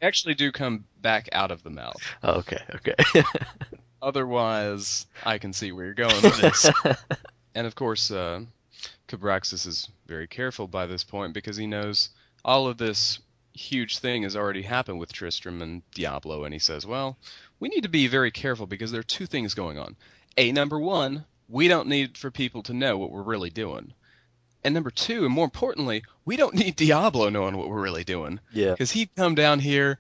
Actually do come back out of the mouth. Okay, okay. Otherwise, I can see where you're going with this. And of course, Cabraxis is very careful by this point because he knows all of this huge thing has already happened with Tristram and Diablo, and he says, well, we need to be very careful because there are two things going on. Number one, we don't need for people to know what we're really doing. And number two, and more importantly, we don't need Diablo knowing what we're really doing. Yeah. Because he'd come down here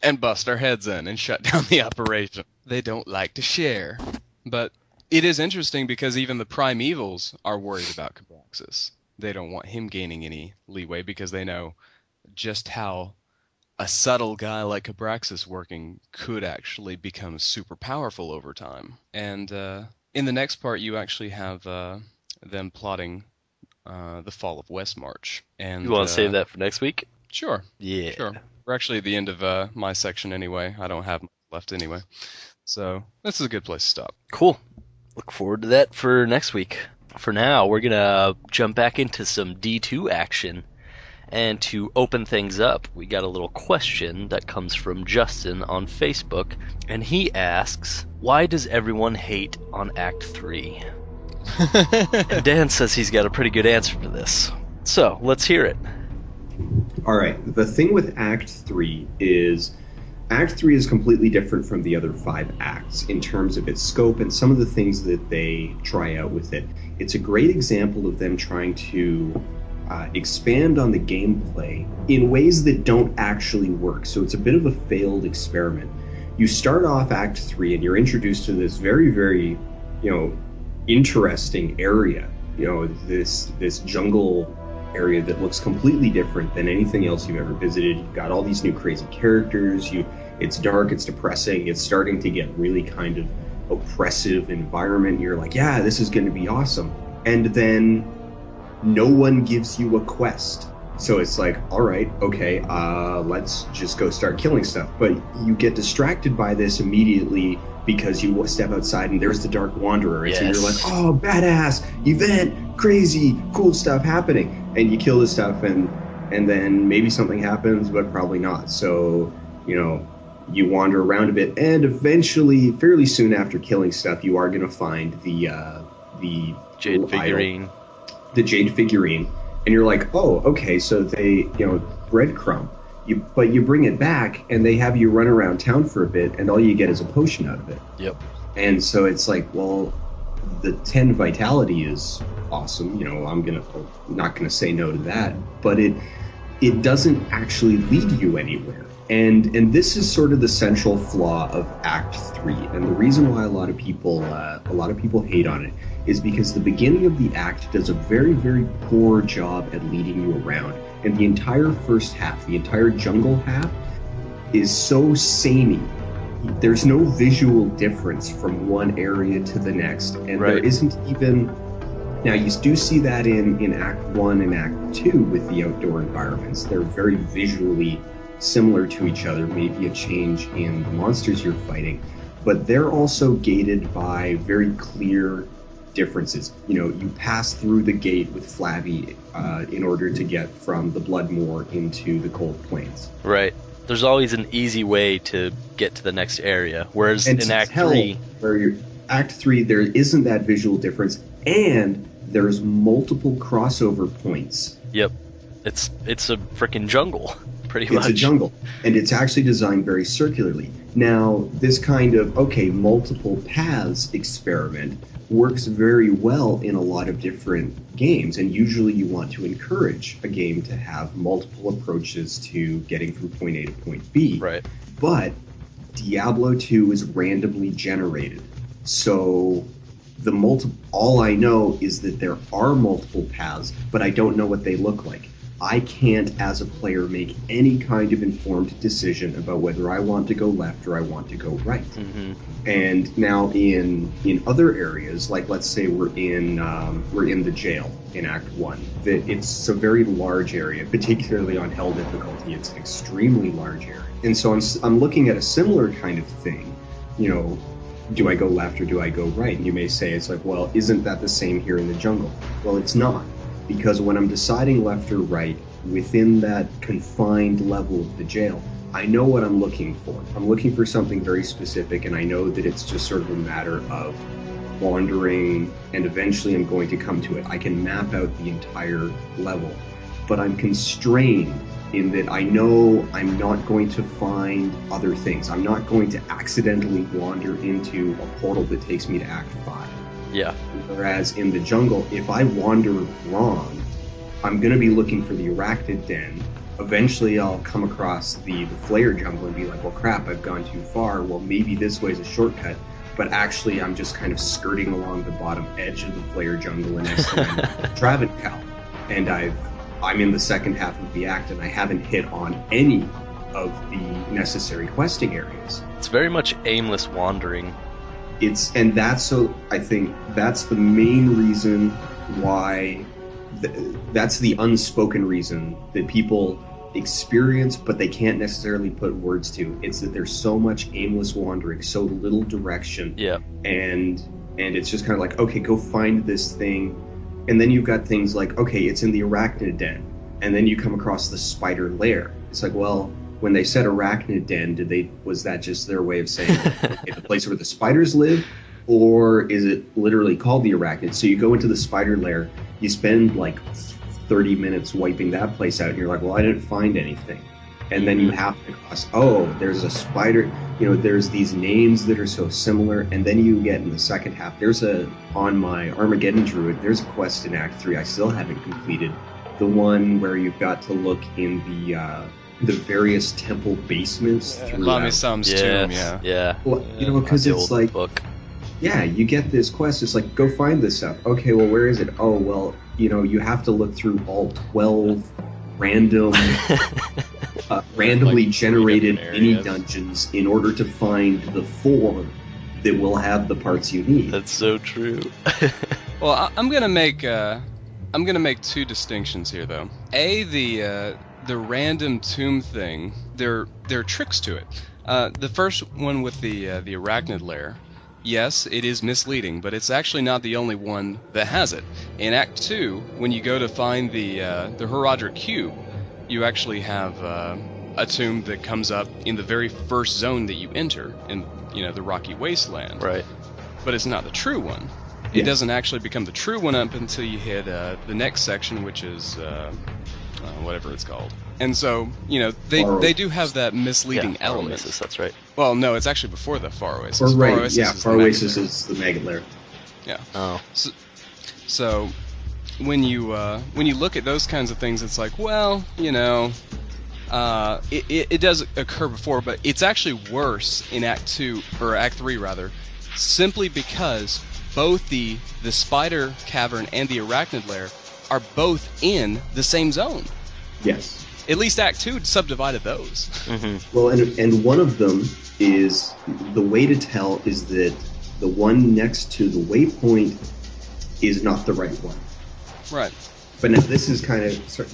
and bust our heads in and shut down the operation. They don't like to share. But it is interesting because even the primevals are worried about Cabraxis. They don't want him gaining any leeway because they know just how a subtle guy like Cabraxis working could actually become super powerful over time. And in the next part, you actually have them plotting the fall of Westmarch. You And want to save that for next week? sure, Yeah. sure. We're actually at the end of my section anyway. I don't have much left anyway. So this is a good place to stop. Cool. Look forward to that for next week. For now, we're going to jump back into some D2 action. And to open things up, we got a little question that comes from Justin on Facebook. And he asks, why does everyone hate on Act 3? And Dan says he's got a pretty good answer for this. So, let's hear it. All right. The thing with Act 3 is Act 3 is completely different from the other 5 acts in terms of its scope and some of the things that they try out with it. It's a great example of them trying to expand on the gameplay in ways that don't actually work. So it's a bit of a failed experiment. You start off Act 3 and you're introduced to this very, very, interesting area. This jungle area that looks completely different than anything else you've ever visited. You've got all these new crazy characters. It's dark, it's depressing, it's starting to get really kind of oppressive environment. You're like, yeah, this is going to be awesome. And then no one gives you a quest. So it's like, all right, okay, let's just go start killing stuff. But you get distracted by this immediately because you step outside and there's the Dark Wanderer. Yes. So you're like, oh, badass, event, crazy, cool stuff happening. And you kill this stuff and then maybe something happens, but probably not. So, you wander around a bit and eventually, fairly soon after killing stuff, you are going to find the Jade figurine. The Jade figurine. And you're like, oh, okay, so they, breadcrumb. But you bring it back, and they have you run around town for a bit, and all you get is a potion out of it. Yep. And so it's like, well, the 10 vitality is awesome. I'm not gonna say no to that, but it doesn't actually lead you anywhere. And this is sort of the central flaw of Act 3, and the reason why a lot of people hate on it is because the beginning of the act does a very, very poor job at leading you around. And the entire first half, the entire jungle half, is so samey. There's no visual difference from one area to the next. And right. There isn't even... Now, you do see that in Act 1 and Act 2 with the outdoor environments. They're very visually similar to each other, maybe a change in the monsters you're fighting. But they're also gated by very clear differences. You pass through the gate with Flabby in order to get from the Bloodmoor into the Cold Plains. Right. There's always an easy way to get to the next area, whereas And in to Act tell 3... Act 3, there isn't that visual difference, and there's multiple crossover points. Yep. It's a freaking jungle, pretty much. It's a jungle, and it's actually designed very circularly. Now, this kind of, multiple paths experiment works very well in a lot of different games, and usually you want to encourage a game to have multiple approaches to getting from point A to point B. Right. But Diablo 2 is randomly generated, so all I know is that there are multiple paths, but I don't know what they look like. I can't, as a player, make any kind of informed decision about whether I want to go left or I want to go right. Mm-hmm. And now in other areas, like let's say we're in the jail in Act 1, that it's a very large area, particularly on Hell difficulty. It's an extremely large area. And so I'm looking at a similar kind of thing, do I go left or do I go right? And you may say, it's like, well, isn't that the same here in the jungle? Well, it's not. Because when I'm deciding left or right, within that confined level of the jail, I know what I'm looking for. I'm looking for something very specific, and I know that it's just sort of a matter of wandering, and eventually I'm going to come to it. I can map out the entire level, but I'm constrained in that I know I'm not going to find other things. I'm not going to accidentally wander into a portal that takes me to Act 5. Yeah. Whereas in the jungle, if I wander wrong, I'm going to be looking for the arachnid den. Eventually I'll come across the flare jungle and be like, well, crap, I've gone too far. Well, maybe this way's a shortcut. But actually, I'm just kind of skirting along the bottom edge of the flare jungle and Travancal. And I'm in the second half of the act, and I haven't hit on any of the necessary questing areas. It's very much aimless wandering. I think that's the main reason why, that's the unspoken reason that people experience, but they can't necessarily put words to. It's that there's so much aimless wandering, so little direction. Yeah. And it's just kind of like, okay, go find this thing. And then you've got things like, okay, it's in the arachnid den. And then you come across the spider lair. It's like, well, when they said arachnid den, was that just their way of saying, okay, the place where the spiders live? Or is it literally called the arachnid? So you go into the spider lair, you spend like 30 minutes wiping that place out, and you're like, well, I didn't find anything. And then you happen across, there's a spider, there's these names that are so similar, and then you get in the second half, on my Armageddon Druid, there's a quest in Act 3 I still haven't completed, the one where you've got to look in the various temple basements through Lamisam's tomb, yeah. Well, because it's like, book. Yeah, you get this quest, it's like, go find this stuff. Okay, well, where is it? Oh, well, you have to look through all 12 randomly generated mini dungeons in order to find the 4 that will have the parts you need. That's so true. Well, I'm gonna make 2 distinctions here, though. The random tomb thing, there are tricks to it. The first one with the arachnid lair. Yes, it is misleading, but it's actually not the only one that has it. In Act 2, when you go to find the Herodric Cube, you actually have a tomb that comes up in the very first zone that you enter, in the Rocky Wasteland. Right. But it's not the true one. It doesn't actually become the true one up until you hit the next section, which is whatever it's called. And so, they do have that misleading element. Oasis, that's right. Well, no, it's actually before the Far Oasis. Right, Far Oasis is the Maggot Lair. Yeah. Oh. So when you look at those kinds of things, it's like, well, it does occur before, but it's actually worse in Act 2, or Act 3 rather, simply because both the Spider Cavern and the Arachnid Lair are both in the same zone. Yes. At least Act 2 subdivided those. Mm-hmm. Well, and one of them is, the way to tell is that the one next to the waypoint is not the right one. Right. But now this is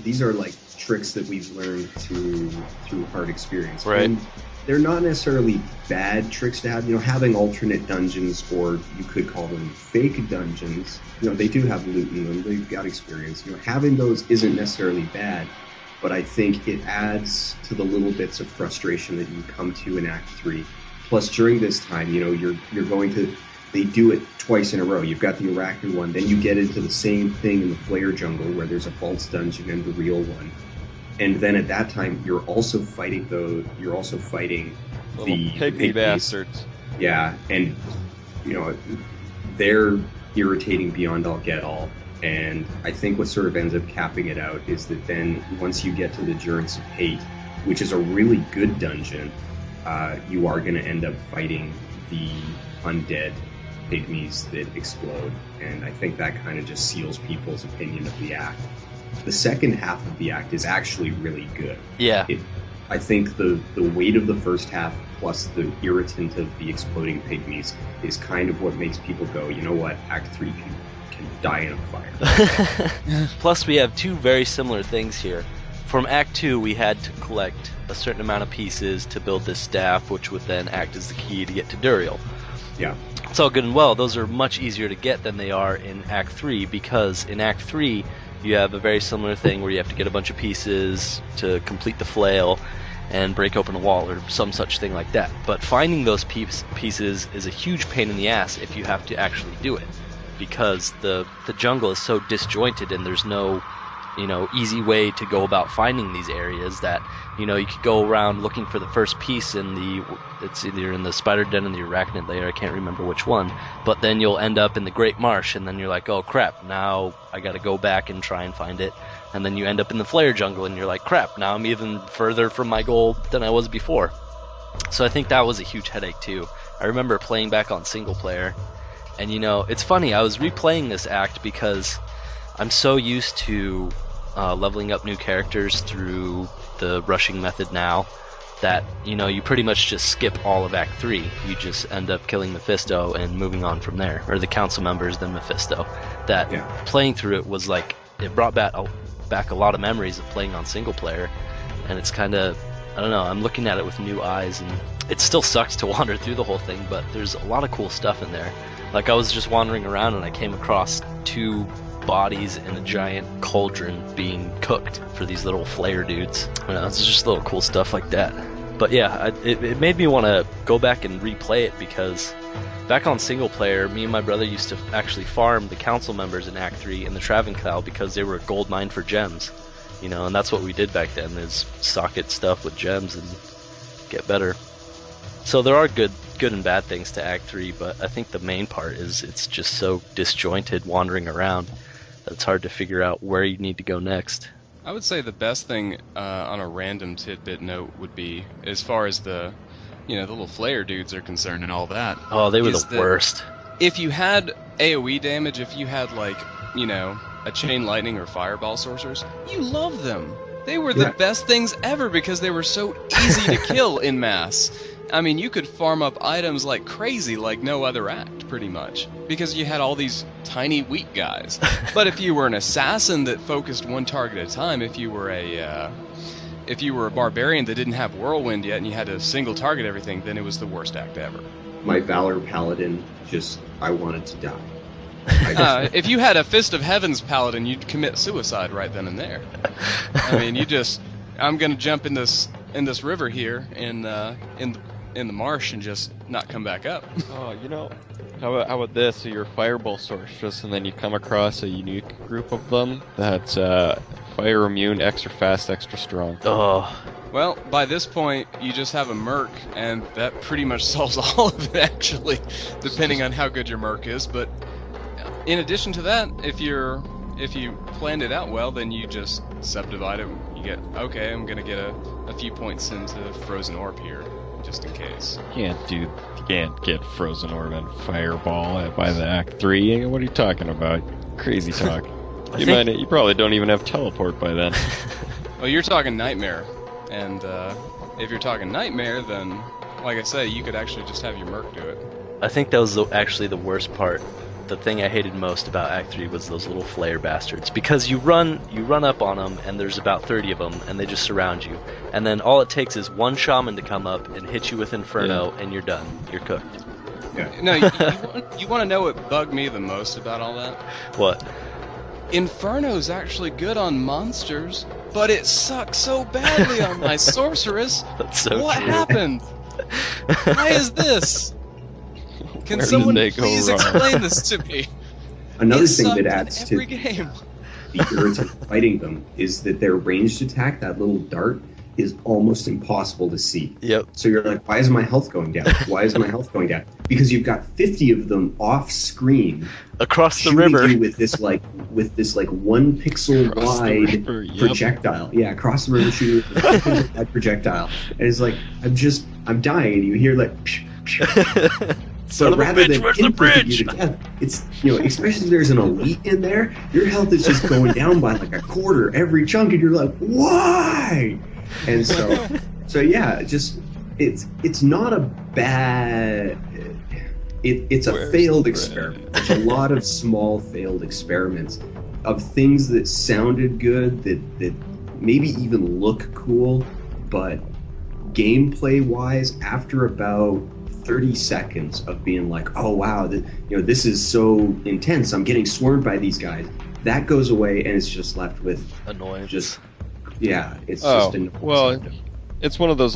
these are like tricks that we've learned through hard experience. Right. And they're not necessarily bad tricks to have. Having alternate dungeons, or you could call them fake dungeons, they do have loot in them, they've got experience. Having those isn't necessarily bad, but I think it adds to the little bits of frustration that you come to in Act 3. Plus, during this time, you're going to, they do it twice in a row. You've got the Arachnid one, then you get into the same thing in the Flare Jungle, where there's a false dungeon and the real one. And then at that time, you're also fighting the pygmy bastards. Yeah, and they're irritating beyond all get all. And I think what sort of ends up capping it out is that then once you get to the Durance of Hate, which is a really good dungeon, you are going to end up fighting the undead pygmies that explode. And I think that kind of just seals people's opinion of the act. The second half of the act is actually really good. Yeah. I think the weight of the first half plus the irritant of the exploding pygmies is kind of what makes people go, you know what, Act 3 can die in a fire. Plus, we have 2 very similar things here. From Act 2, we had to collect a certain amount of pieces to build this staff, which would then act as the key to get to Duriel. Yeah. It's all good and well. Those are much easier to get than they are in Act 3, because in Act 3, you have a very similar thing where you have to get a bunch of pieces to complete the flail and break open a wall or some such thing like that. But finding those pieces is a huge pain in the ass if you have to actually do it, because the jungle is so disjointed and there's no easy way to go about finding these areas that you could go around looking for the first piece it's either in the spider den or the arachnid layer, I can't remember which one, but then you'll end up in the Great Marsh and then you're like, oh crap, now I gotta go back and try and find it, and then you end up in the flare jungle and you're like, crap, now I'm even further from my goal than I was before. So I think that was a huge headache too. I remember playing back on single player, and it's funny, I was replaying this act because I'm so used to leveling up new characters through the rushing method now that you pretty much just skip all of Act 3. You just end up killing Mephisto and moving on from there, or the council members, then Mephisto. Playing through it was like, it brought back a lot of memories of playing on single player, and it's kind of, I don't know, I'm looking at it with new eyes, and it still sucks to wander through the whole thing, but there's a lot of cool stuff in there. Like, I was just wandering around and I came across 2 bodies in a giant cauldron being cooked for these little flare dudes. It's just little cool stuff like that. But yeah, it made me want to go back and replay it, because back on single player, me and my brother used to actually farm the council members in Act 3 in the Travancal because they were a gold mine for gems. And that's what we did back then, is socket stuff with gems and get better. So there are good and bad things to Act 3, but I think the main part is it's just so disjointed wandering around that it's hard to figure out where you need to go next. I would say the best thing on a random tidbit note would be, as far as the little flare dudes are concerned and all that. Oh, they were the worst. If you had AoE damage, if you had a chain lightning or fireball sorcerers, you love them. They were the best things ever because they were so easy to kill in mass. I mean, you could farm up items like crazy, like no other act, pretty much, because you had all these tiny, weak guys. But if you were an assassin that focused one target at a time, if you were a barbarian that didn't have whirlwind yet and you had to single target everything, then it was the worst act ever. My Valor Paladin, I wanted to die. If you had a Fist of Heaven's Paladin, you'd commit suicide right then and there. I mean, I'm gonna jump in this river here in the marsh and just not come back up. Oh, how about this? So you're Fireball Sorceress, and then you come across a unique group of them that's fire immune, extra fast, extra strong. Oh. Well, by this point, you just have a merc, and that pretty much solves all of it, actually, depending on how good your merc is. But in addition to that, if you planned it out well, then you just subdivide it. You get, okay, I'm gonna get a few points into Frozen Orb here, just in case. You can't get Frozen Orb and Fireball by the Act 3. What are you talking about? Crazy talk. You probably don't even have teleport by then. Well, you're talking Nightmare, and if you're talking Nightmare, then, like I say, you could actually just have your merc do it. I think that was actually the worst part. The thing I hated most about Act 3 was those little flare bastards, because you run up on them and there's about 30 of them and they just surround you, and then all it takes is one shaman to come up and hit you with Inferno and you're done. You're cooked. Yeah. No, you want to know what bugged me the most about all that? What? Inferno's actually good on monsters, but it sucks so badly on my sorceress. That's so what true. happened? Why is this? Can someone please explain this to me? Another thing that adds to every game. the irritant fighting them is that their ranged attack, that little dart, is almost impossible to see. Yep. So you're like, why is my health going down? Why is my health going down? Because you've got 50 of them off screen across the shooting river you with this 1 pixel wide projectile. Yeah, across the river shooting with a 1 pixel wide projectile. And it's like, I'm dying, and you hear like psh, psh. So rather than inflicting you to death, it's, especially if there's an elite in there, your health is just going down by like a quarter every chunk, and you're like, why? And so yeah, it's not a bad. It's a failed experiment. There's a lot of small failed experiments of things that sounded good, that maybe even look cool, but gameplay wise, after about 30 seconds of being like, oh wow, this is so intense, I'm getting swarmed by these guys, that goes away, and it's just left with Annoyance. just, yeah, it's Oh, just annoying. well, it's one of those